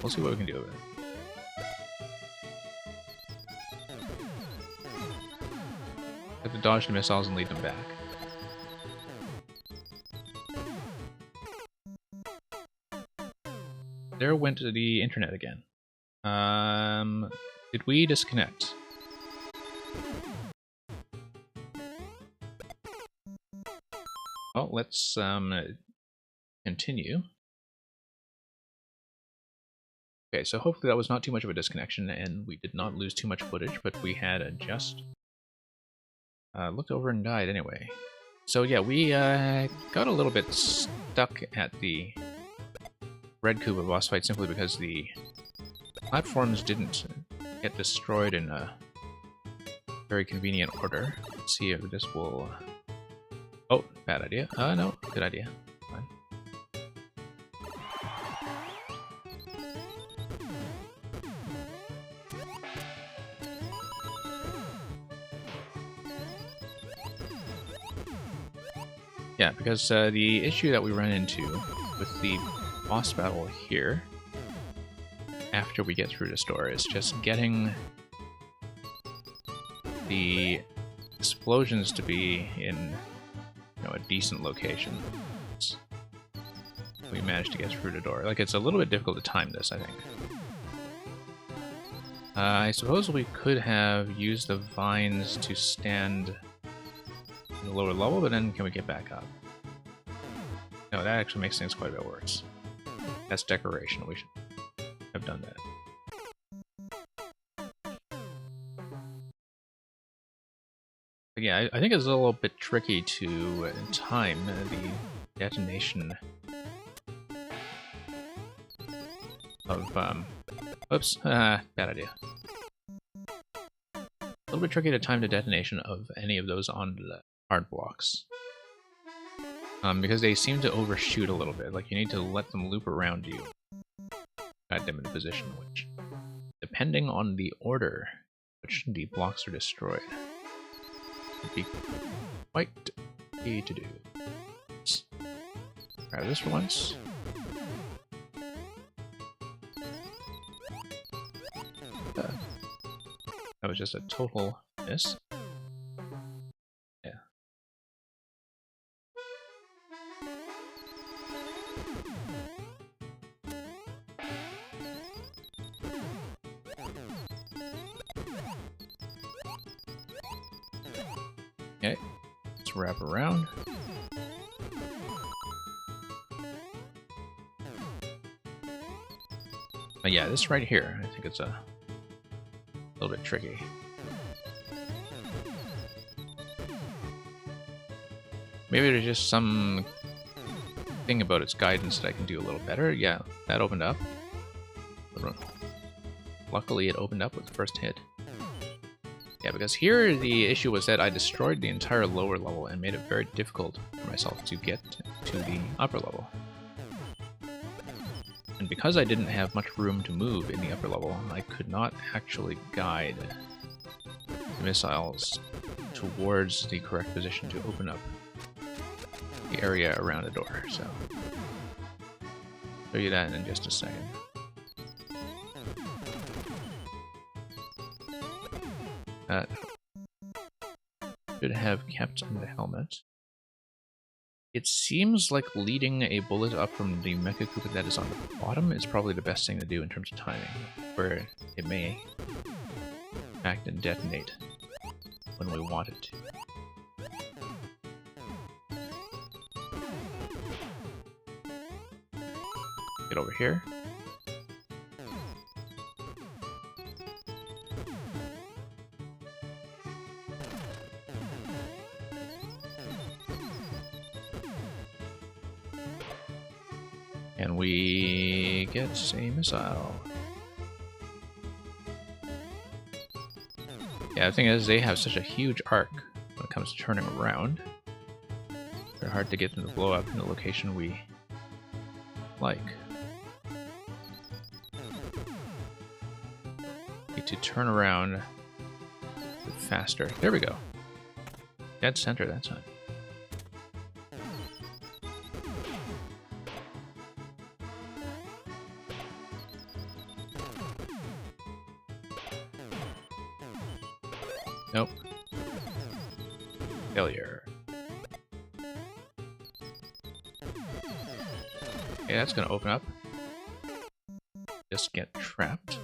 We'll see what we can do with it. Have to dodge the missiles and lead them back. There went the internet again. Did we disconnect? Well, let's continue. Okay, so hopefully that was not too much of a disconnection and we did not lose too much footage, but we had just looked over and died anyway. So yeah, we got a little bit stuck at the Red Koopa boss fight simply because the platforms didn't get destroyed in a very convenient order. Let's see if this will... Oh, bad idea. No, good idea. Fine. Yeah, because the issue that we run into with the boss battle here, after we get through this door, is just getting the explosions to be in, a decent location. We managed to get through the door. Like, it's a little bit difficult to time this, I think. I suppose we could have used the vines to stand in the lower level, but then can we get back up? No, that actually makes things quite a bit worse. That's decoration. We should have done that. But yeah, I think it's a little bit tricky to time the detonation of, oops, bad idea. A little bit tricky to time the detonation of any of those on the hard blocks. Because they seem to overshoot a little bit, like you need to let them loop around you. Got them in a position which, depending on the order which the blocks are destroyed, would be quite easy to do. Let's grab this for once. That was just a total miss. Yeah. Okay, let's wrap around. But yeah, this right here, I think it's a little bit tricky. Maybe there's just some thing about its guidance that I can do a little better. Yeah, that opened up. Luckily, it opened up with the first hit. Yeah, because here the issue was that I destroyed the entire lower level and made it very difficult for myself to get to the upper level. And because I didn't have much room to move in the upper level, I could not actually guide the missiles towards the correct position to open up the area around the door, so I'll show you that in just a second. That should have kept in the helmet. It seems like leading a bullet up from the Mecha Koopa that is on the bottom is probably the best thing to do in terms of timing, where it may act and detonate when we want it to. Get over here. And we get a missile. Yeah, the thing is, they have such a huge arc when it comes to turning around. They're hard to get them to blow up in the location we like. Need to turn around faster. There we go. Dead center that time. Nope. Failure. Okay, that's gonna open up. Just get trapped.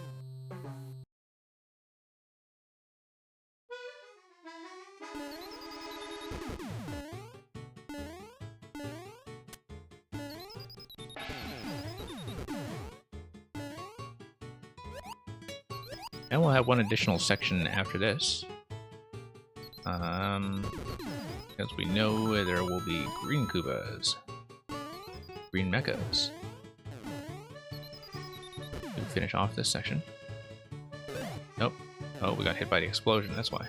And we'll have one additional section after this. Because we know there will be green Kubas. Green mechas. We'll finish off this section. Nope. Oh, we got hit by the explosion, that's why.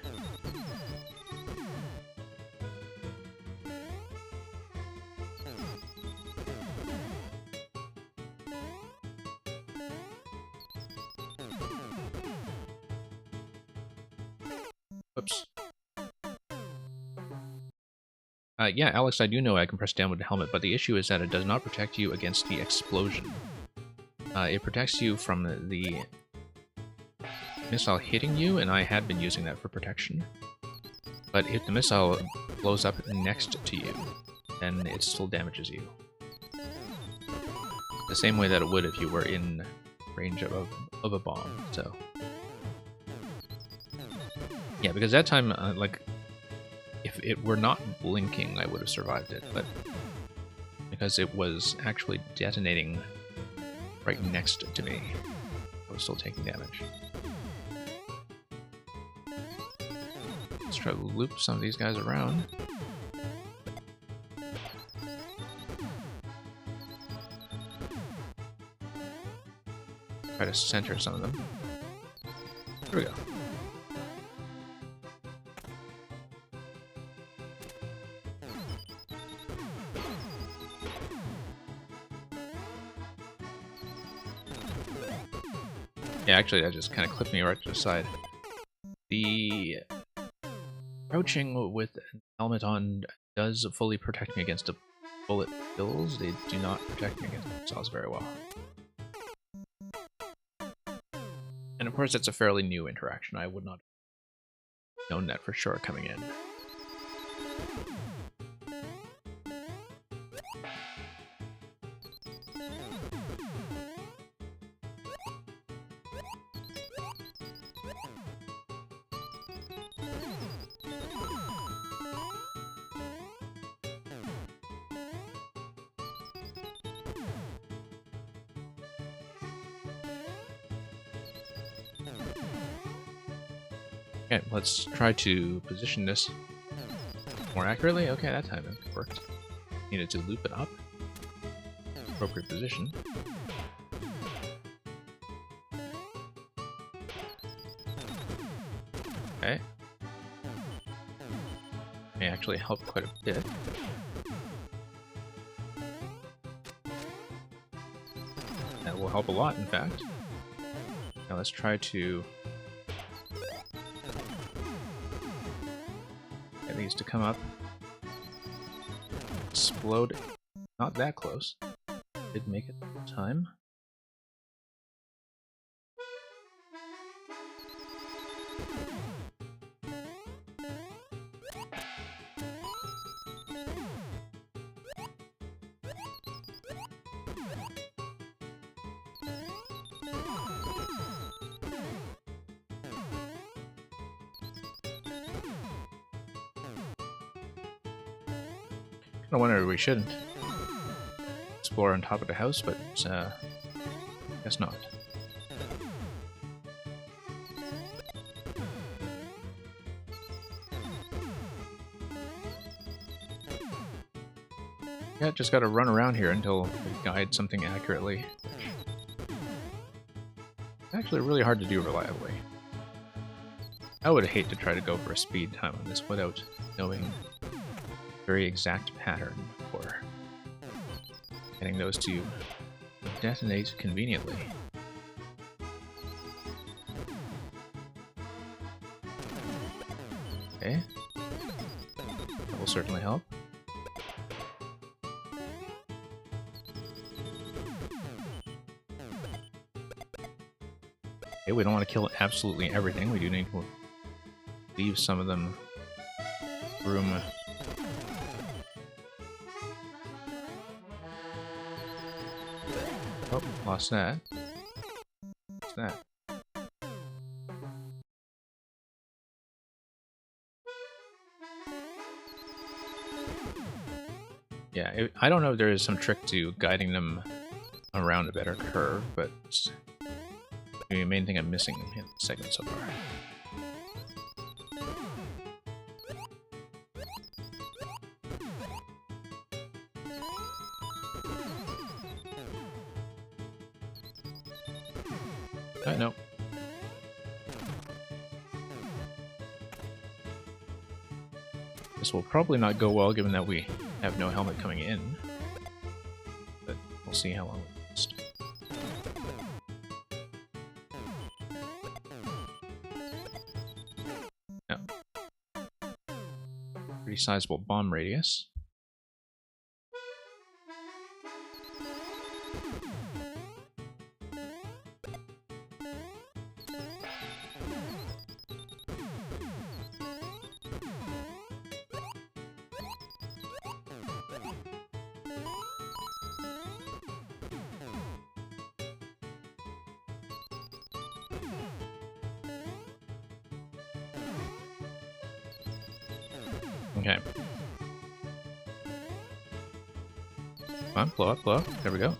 Whoops. Yeah, Alex, I do know I can press down with the helmet, but the issue is that it does not protect you against the explosion. It protects you from the missile hitting you, and I had been using that for protection. But if the missile blows up next to you, then it still damages you. The same way that it would if you were in range of a bomb, so... Yeah, because that time, like, if it were not blinking, I would have survived it, but because it was actually detonating right next to me, I was still taking damage. Let's try to loop some of these guys around. Try to center some of them. Here we go. Yeah, actually, that just kind of clipped me right to the side. The crouching with an helmet on does fully protect me against the bullet bills. They do not protect me against missiles very well. And of course, it's a fairly new interaction. I would not have known that for sure coming in. Okay, let's try to position this more accurately. Okay, that time it worked. Needed to loop it up. Appropriate position. Okay. May actually help quite a bit. That will help a lot, in fact. Now let's try to get these to come up. Explode. Not that close. Did make it in time. I wonder we shouldn't explore on top of the house, but guess not. Yeah, just gotta run around here until we guide something accurately. It's actually really hard to do reliably. I would hate to try to go for a speed time on this without knowing very exact pattern for getting those to detonate conveniently. Okay. That will certainly help. Okay, we don't want to kill absolutely everything. We do need to leave some of them room. Oh, lost that. What's that? Yeah, I don't know if there is some trick to guiding them around a better curve, but it's the main thing I'm missing in the segment so far. No. This will probably not go well given that we have no helmet coming in, but we'll see how long it lasts. No. Pretty sizable bomb radius. Okay. Come on, blow up, blow up. There we go.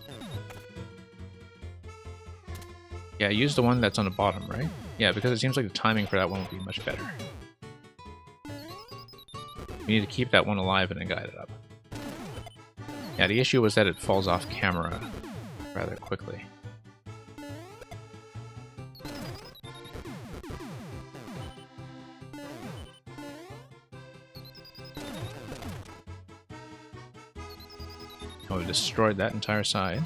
Yeah, use the one that's on the bottom, right? Yeah, because it seems like the timing for that one will be much better. We need to keep that one alive and then guide it up. Yeah, the issue was that it falls off camera rather quickly. Oh, we destroyed that entire side.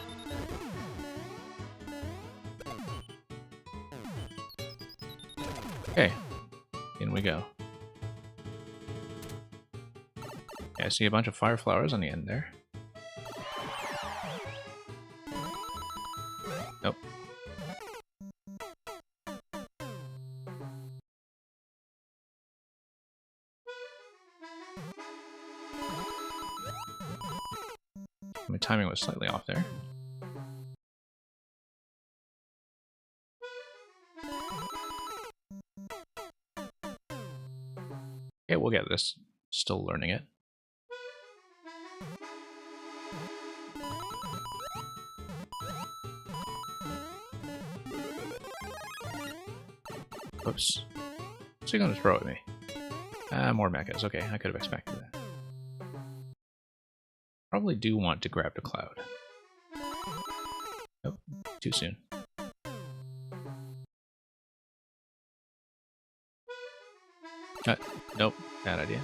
Okay, in we go. Yeah, I see a bunch of fire flowers on the end there. Nope. My timing was slightly off there. Okay, we'll get this. Still learning it. Oops. What's he gonna throw at me? More mechas. Okay, I could have expected that. Probably do want to grab the cloud. Oh, too soon. Nope, bad idea.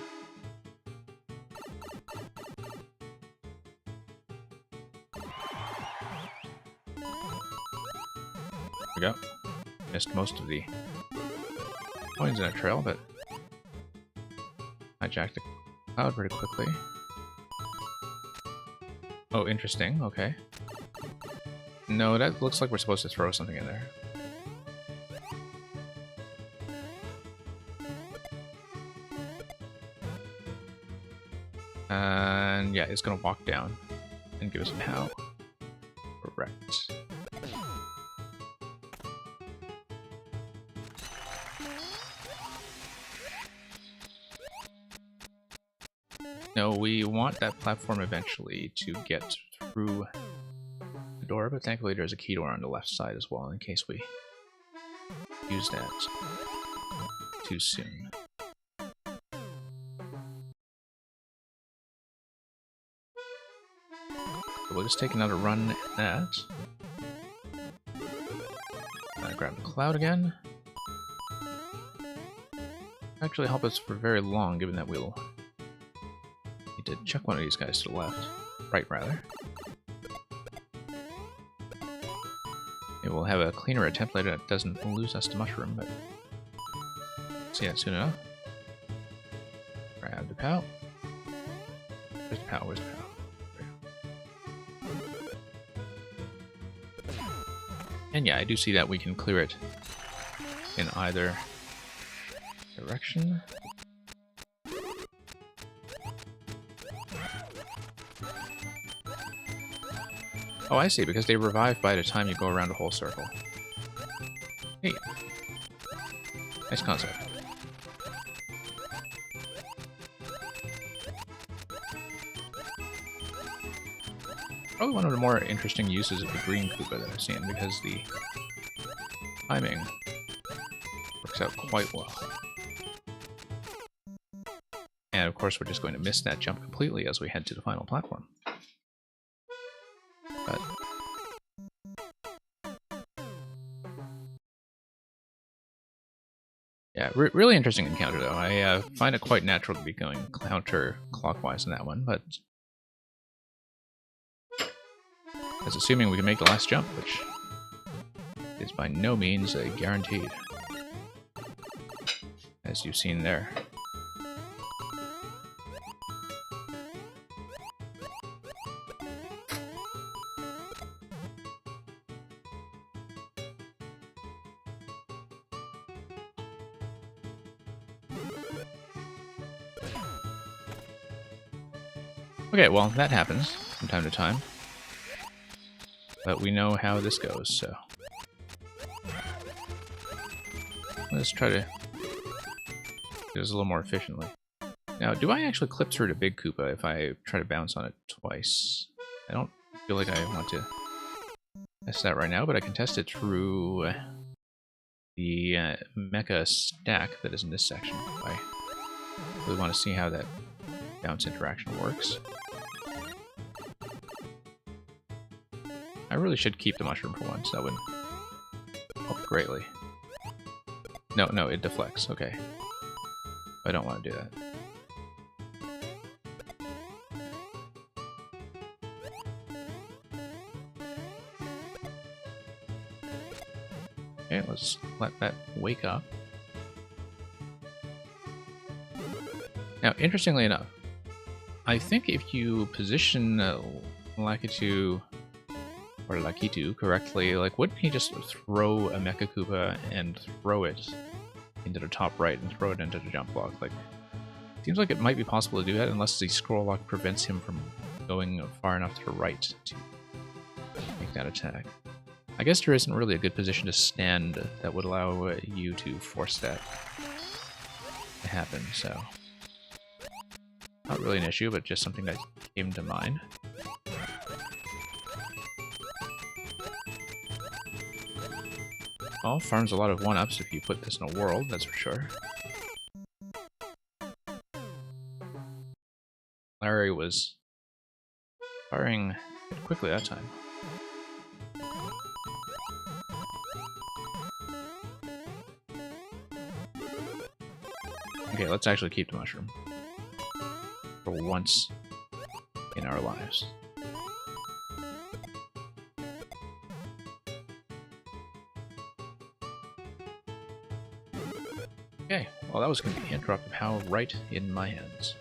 There we go. Missed most of the coins in that trail, but I jacked the cloud pretty quickly. Oh, interesting. Okay. No, that looks like we're supposed to throw something in there. And yeah, it's gonna walk down and give us a pow. Correct. No, we want that platform eventually to get through the door, but thankfully there's a key door on the left side as well in case we use that too soon. So we'll just take another run at that. Grab the cloud again. Actually help us for very long, given that we'll need to chuck one of these guys to the left. Right, rather. Maybe we'll have a cleaner attempt later that doesn't lose us to mushroom, but see that soon enough. Grab the POW. Where's the POW? Where's the POW? And yeah, I do see that we can clear it in either Direction. Oh, I see, because they revive by the time you go around a whole circle. Hey. Nice concept. Probably one of the more interesting uses of the green Koopa that I've seen, because the timing works out quite well. And of course we're just going to miss that jump completely as we head to the final platform. But yeah, really interesting encounter though. I find it quite natural to be going counter-clockwise in that one, but that's assuming we can make the last jump, which is by no means guaranteed, as you've seen there. Okay, well, that happens from time to time. But we know how this goes, so let's try to do this a little more efficiently. Now, do I actually clip through the big Koopa if I try to bounce on it twice? I don't feel like I want to test that right now, but I can test it through the mecha stack that is in this section. If I really want to see how that bounce interaction works. I really should keep the mushroom for once. That would help greatly. No, it deflects. Okay. I don't want to do that. Okay, let's let that wake up. Now, interestingly enough, I think if you position Lakitu or Lakitu correctly, like, wouldn't he just throw a Mecha Koopa and throw it into the top right and throw it into the jump block? Like, seems like it might be possible to do that unless the scroll lock prevents him from going far enough to the right to make that attack. I guess there isn't really a good position to stand that would allow you to force that to happen, so not really an issue, but just something that came to mind. Well, farms a lot of 1-ups if you put this in a world, that's for sure. Larry was firing quickly that time. Okay, let's actually keep the mushroom. For once in our lives. Okay, well that was convenient. Drop the power right in my hands.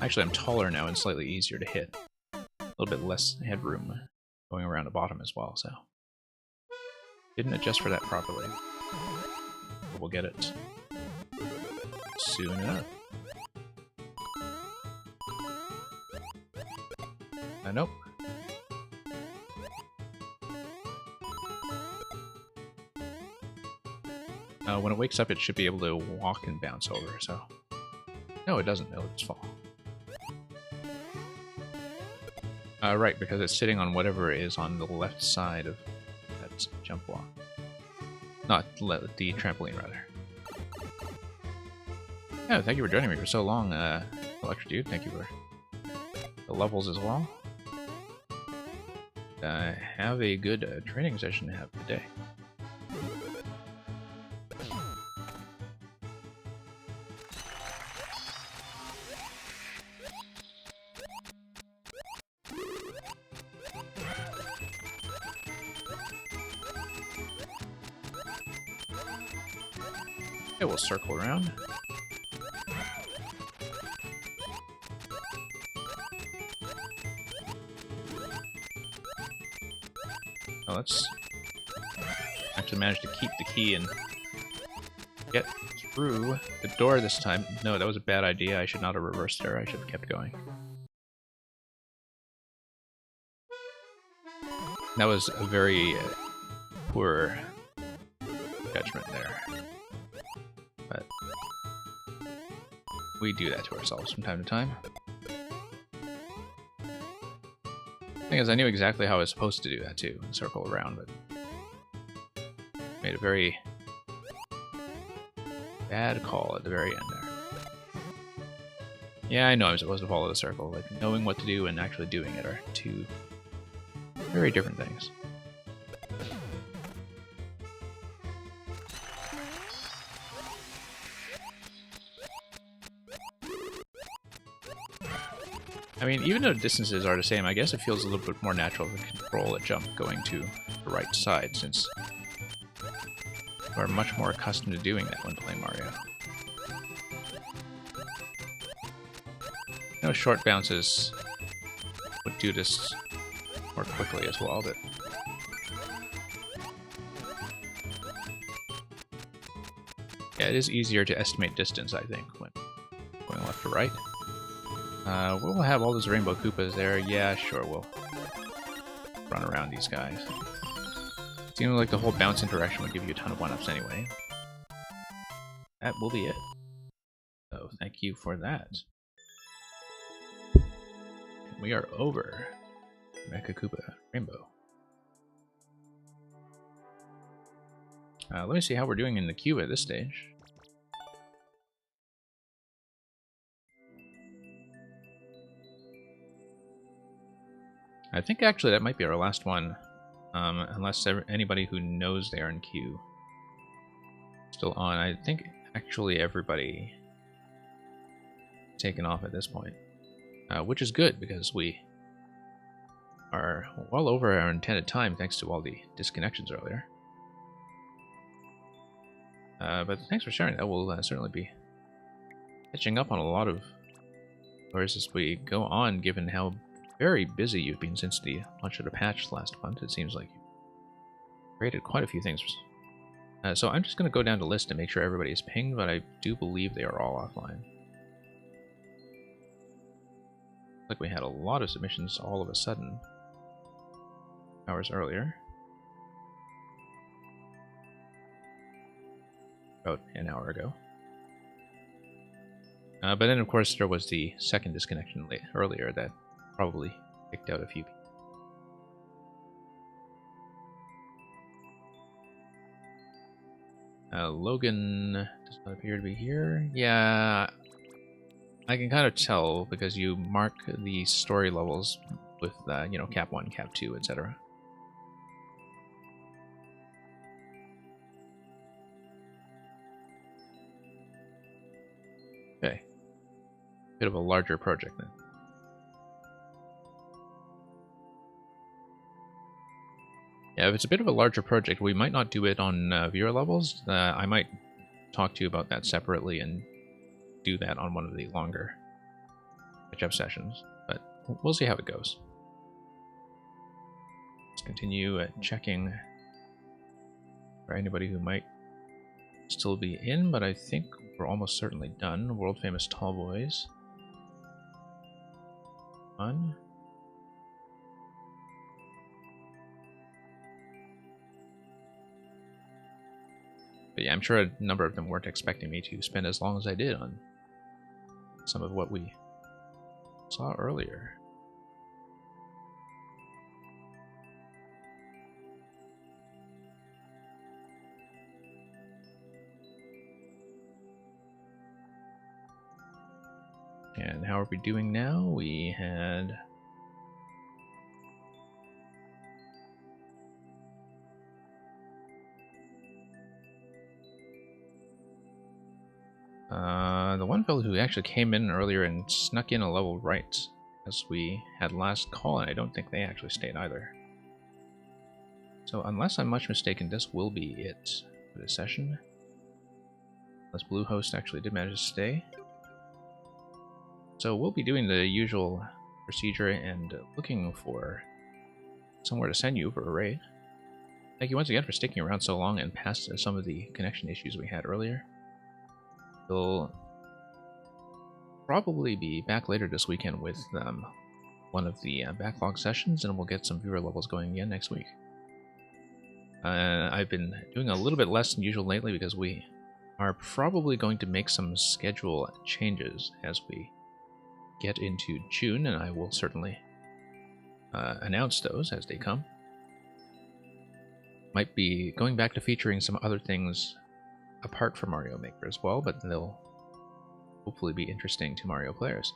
Actually, I'm taller now and slightly easier to hit. A little bit less headroom going around the bottom as well, so didn't adjust for that properly. But we'll get it soon enough. Nope. When it wakes up, it should be able to walk and bounce over, so... No, it doesn't. It'll just fall. Right, because it's sitting on whatever is on the left side of that jump block. Not the trampoline, rather. Yeah, thank you for joining me for so long, Electric Dude. Thank you for the levels as well. Have a good training session to have today. Okay, we'll circle around. Oh, let's actually manage to keep the key and get through the door this time. No, that was a bad idea. I should not have reversed there. I should have kept going. That was a very poor judgment there. But we do that to ourselves from time to time. Thing is, I knew exactly how I was supposed to do that too, circle around, but made a very bad call at the very end there. Yeah, I know I'm supposed to follow the circle. Like, knowing what to do and actually doing it are two very different things. I mean, even though distances are the same, I guess it feels a little bit more natural to control a jump going to the right side, since we're much more accustomed to doing that when playing Mario. You know, short bounces would do this more quickly as well, but yeah, it is easier to estimate distance, I think, when going left to right. We'll have all those Rainbow Koopas there. Yeah, sure, we'll run around these guys. Seems like the whole bounce interaction would give you a ton of 1-ups anyway. That will be it. So, thank you for that. And we are over Mecha Koopa Rainbow. Let me see how we're doing in the queue at this stage. I think actually that might be our last one, unless anybody who knows they are in queue still on. I think actually everybody taken off at this point, which is good because we are well over our intended time thanks to all the disconnections earlier. But thanks for sharing that. We'll certainly be catching up on a lot of stories as we go on, given how very busy you've been since the launch of the patch last month. It seems like you've created quite a few things. So I'm just going to go down the list to make sure everybody is pinged, but I do believe they are all offline. Like we had a lot of submissions all of a sudden, hours earlier. About an hour ago. But then, of course, there was the second disconnection earlier that probably kicked out a few people. Logan does not appear to be here. Yeah, I can kind of tell because you mark the story levels with, you know, Cap 1, Cap 2, etc. Okay. Bit of a larger project then. Yeah, if it's a bit of a larger project, we might not do it on viewer levels. I might talk to you about that separately and do that on one of the longer catch-up sessions, but we'll see how it goes. Let's continue checking for anybody who might still be in, but I think we're almost certainly done. World famous Tall Boys. Fun. But yeah, I'm sure a number of them weren't expecting me to spend as long as I did on some of what we saw earlier. And how are we doing now? We had... the one fellow who actually came in earlier and snuck in a level right as we had last call, and I don't think they actually stayed either. So unless I'm much mistaken, this will be it for this session. Unless Bluehost actually did manage to stay. So we'll be doing the usual procedure and looking for somewhere to send you for a raid. Thank you once again for sticking around so long and past some of the connection issues we had earlier. We'll probably be back later this weekend with one of the backlog sessions, and we'll get some viewer levels going again next week. I've been doing a little bit less than usual lately because we are probably going to make some schedule changes as we get into June, and I will certainly announce those as they come. Might be going back to featuring some other things apart from Mario Maker as well, but they'll hopefully be interesting to Mario players.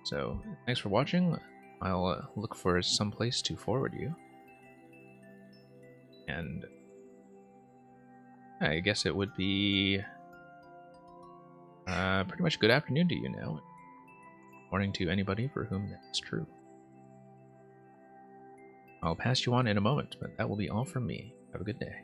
So, thanks for watching. I'll look for some place to forward you. And I guess it would be pretty much good afternoon to you now. Morning to anybody for whom that's true. I'll pass you on in a moment, but that will be all from me. Have a good day.